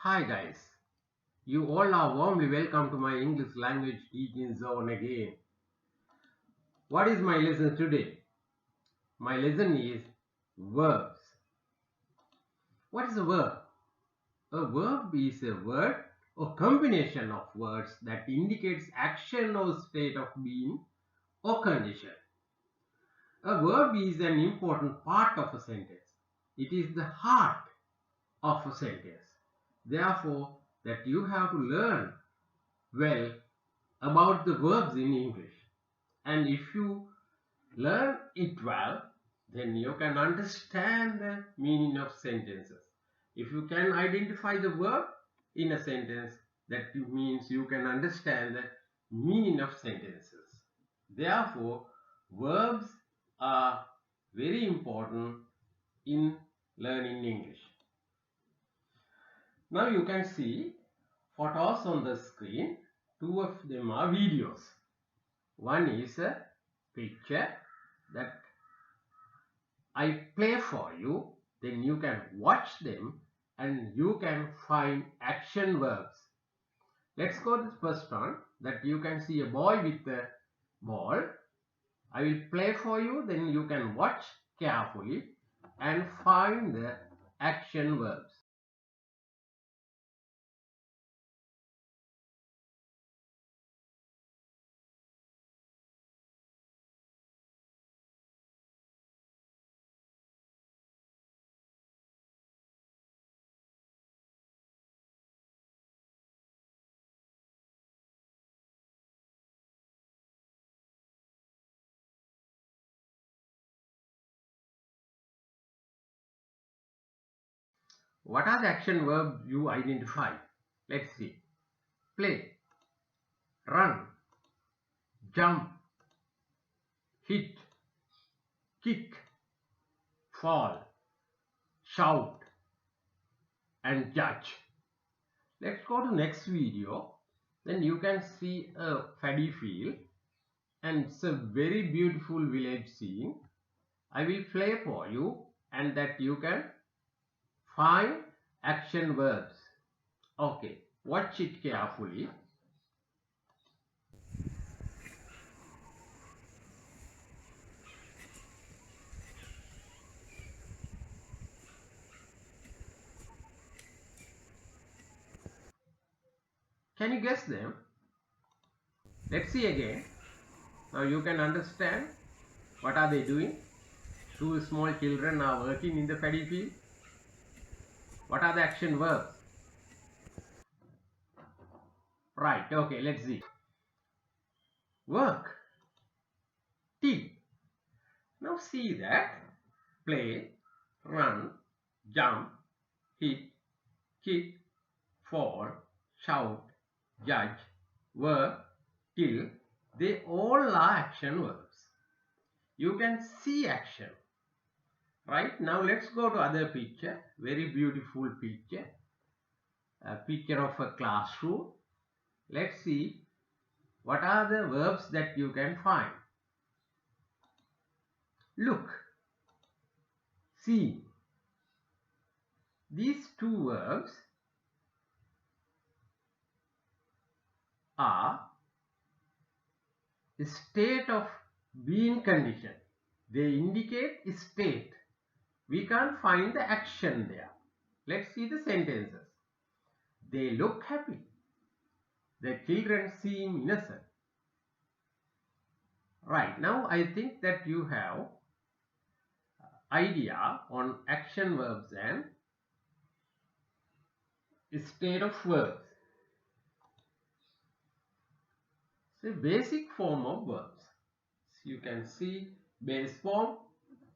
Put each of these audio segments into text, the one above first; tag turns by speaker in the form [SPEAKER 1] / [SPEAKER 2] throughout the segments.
[SPEAKER 1] Hi guys, you all are warmly welcome to my English language teaching zone again. What is my lesson today? My lesson is verbs. What is a verb? A verb is a word or combination of words that indicates action or state of being or condition. A verb is an important part of a sentence. It is the heart of a sentence. Therefore, that you have to learn well about the verbs in English. And if you learn it well, then you can understand the meaning of sentences. If you can identify the verb in a sentence, that means you can understand the meaning of sentences. Therefore, verbs are very important in learning English. Now you can see photos on the screen. Two of them are videos. One is a picture that I play for you, then you can watch them and you can find action verbs. Let's go to the first one, that you can see a boy with a ball. I will play for you, then you can watch carefully and find the action verbs. What are the action verbs you identify? Let's see. Play, run, jump, hit, kick, fall, shout, and judge. Let's go to next video. Then you can see a paddy field and it's a very beautiful village scene. I will play for you and that you can find action verbs. Okay, watch it carefully. Can you guess them? Let's see again. Now you can understand what are they doing. Two small children are working in the paddy field. What are the action verbs? Right, okay, let's see. Work, till. Now see that play, run, jump, hit, kick, fall, shout, judge, work, till, they all are action verbs. You can see action. Right, now let's go to other picture. Very beautiful picture. A picture of a classroom. Let's see what are the verbs that you can find. Look, see. These two verbs are a state of being condition. They indicate a state. We can't find the action there. Let's see the sentences. They look happy. The children seem innocent. Right, now I think that you have idea on action verbs and state of verbs. So basic form of verbs. So you can see base form,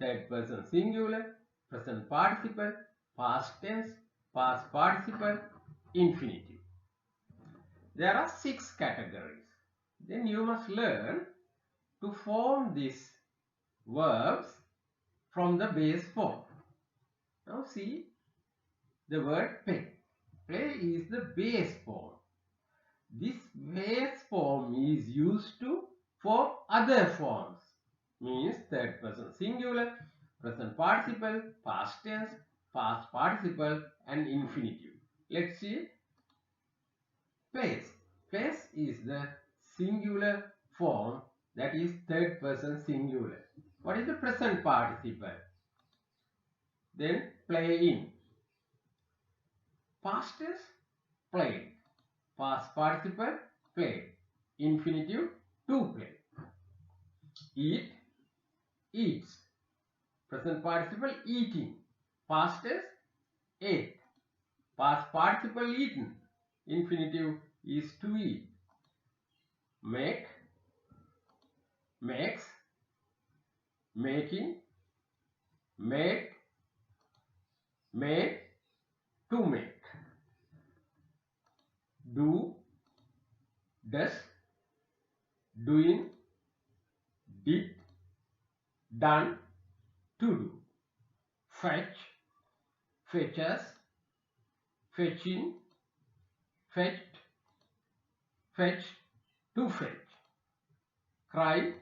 [SPEAKER 1] third person singular, present participle, past tense, past participle, infinitive. There are 6 categories. Then you must learn to form these verbs from the base form. Now see the word play. Play is the base form. This base form is used for other forms. Means third person singular, present participle, past tense, past participle and infinitive. Let's see. Plays. Plays is the singular form, that is third person singular. What is the present participle? Then playing. Past is played. Past participle played. Infinitive to play. Eat, eats. Present participle eating. Past is ate. Past participle eaten. Infinitive is to eat. Make, makes, making, made, made, to make. Do, does, doing, did, done, to do. Fetch, fetches, fetching, fetched, fetched, to fetch. Cry,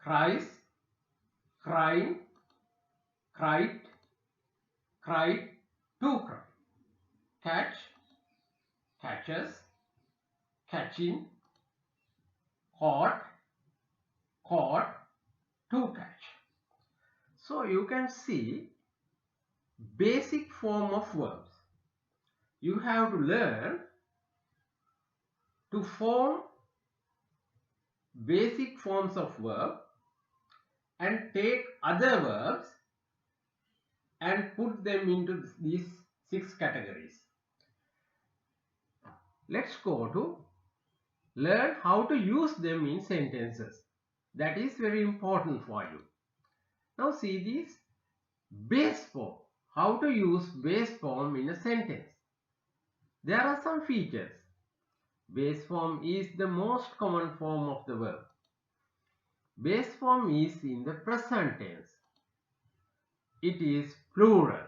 [SPEAKER 1] cries, crying, cried, cried, to cry. Catch, catches, catching, caught, caught, to catch. So you can see basic form of verbs. You have to learn to form basic forms of verb and take other verbs and put them into these 6 categories. Let's go to learn how to use them in sentences. That is very important for you. Now see this base form. How to use base form in a sentence. There are some features. Base form is the most common form of the verb. Base form is in the present tense. It is plural.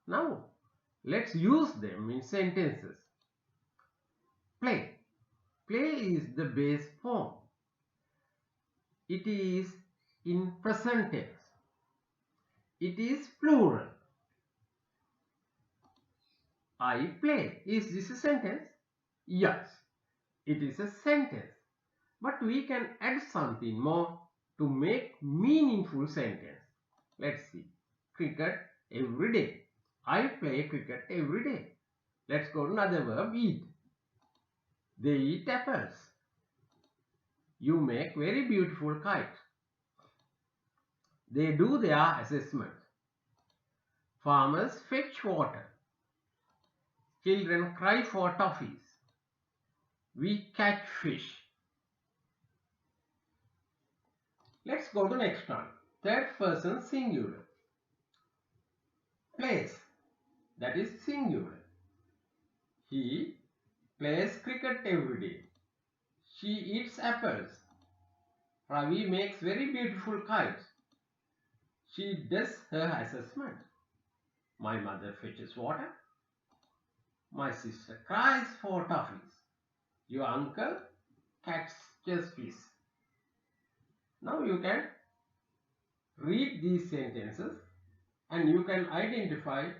[SPEAKER 1] Now let's use them in sentences. Play. Play is the base form. It is in present tense. It is plural. I play. Is this a sentence? Yes, it is a sentence. But we can add something more to make meaningful sentence. Let's see. Cricket every day. I play cricket every day. Let's go to another verb, eat. They eat apples. You make very beautiful kites. They do their assessment. Farmers fetch water. Children cry for toffees. We catch fish. Let's go to next one. Third person singular. Plays. That is singular. He plays cricket every day. She eats apples. Ravi makes very beautiful kites. She does her assessment. My mother fetches water. My sister cries for toffees. Your uncle catches fish. Now you can read these sentences and you can identify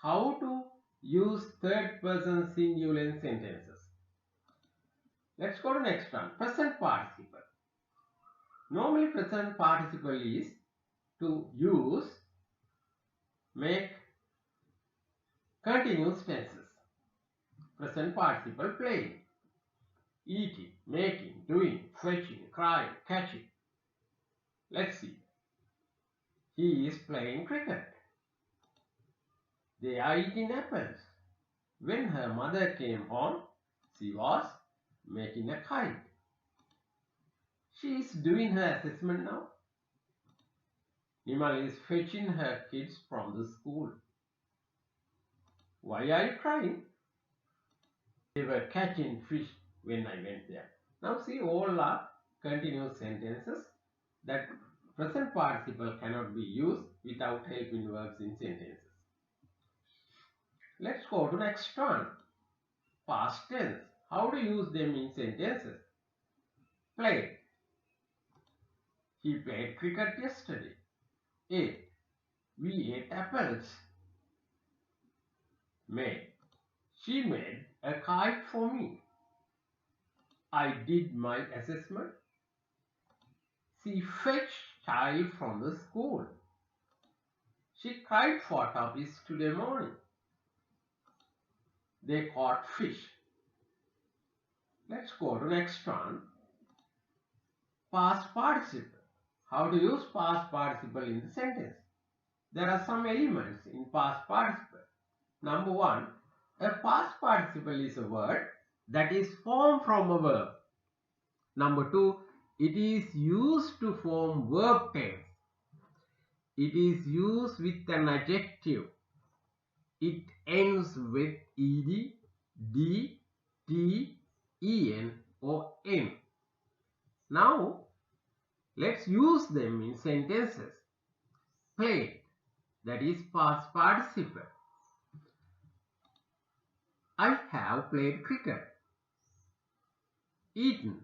[SPEAKER 1] how to use third person singular in sentences. Let's go to next one. Present participle. Normally present participle is to use, make continuous tenses. Present participle playing, eating, making, doing, fetching, crying, catching. Let's see. He is playing cricket. They are eating apples. When her mother came home, she was making a kite. She is doing her assessment now. Nimal is fetching her kids from the school. Why are you crying? They were catching fish when I went there. Now see, all are continuous sentences that present participle cannot be used without helping verbs in sentences. Let's go to next one. Past tense. How to use them in sentences? Played. He played cricket yesterday. Ate. We ate apples. made. She made a kite for me. I did my assessment. She fetched child from the school. She cried for puppies today morning. They caught fish. Let's go to next one. Past participle. How to use past participle in the sentence? There are some elements in past participle. Number one, a past participle is a word that is formed from a verb. Number two, it is used to form verb tense. It is used with an adjective. It ends with ed, d, t, en or n. Now, let's use them in sentences. Played, that is past participle. I have played cricket. Eaten.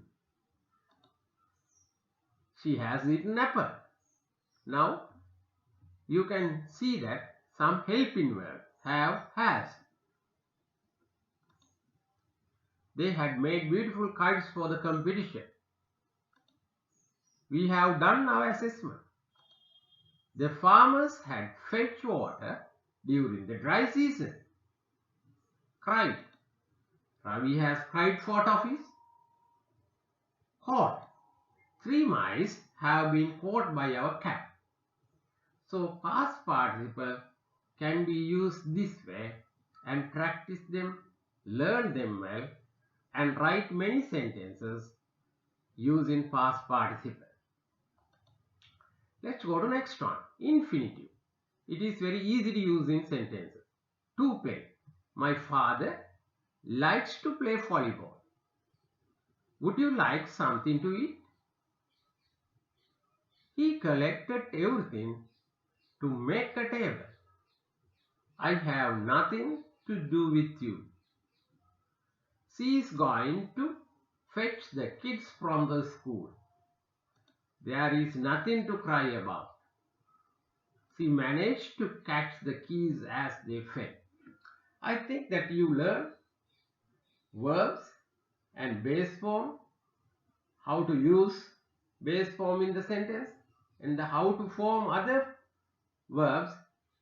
[SPEAKER 1] She has eaten apple. Now, you can see that some helping verbs have, has. They had made beautiful kites for the competition. We have done our assessment. The farmers had fetched water during the dry season. Cried. Ravi has cried for toffees. Caught. 3 mice have been caught by our cat. So past participle can be used this way and practice them, learn them well, and write many sentences using past participle. Let's go to next one. Infinitive. It is very easy to use in sentences. To play. My father likes to play volleyball. Would you like something to eat? He collected everything to make a table. I have nothing to do with you. She is going to fetch the kids from the school. There is nothing to cry about. She managed to catch the keys as they fell. I think that you learn verbs and base form, how to use base form in the sentence, and how to form other verbs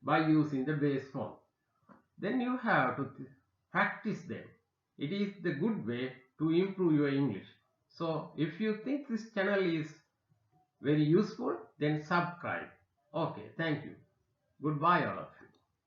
[SPEAKER 1] by using the base form. Then you have to practice them. It is the good way to improve your English. So if you think this channel is very useful, then subscribe. Okay, thank you. Goodbye all of you.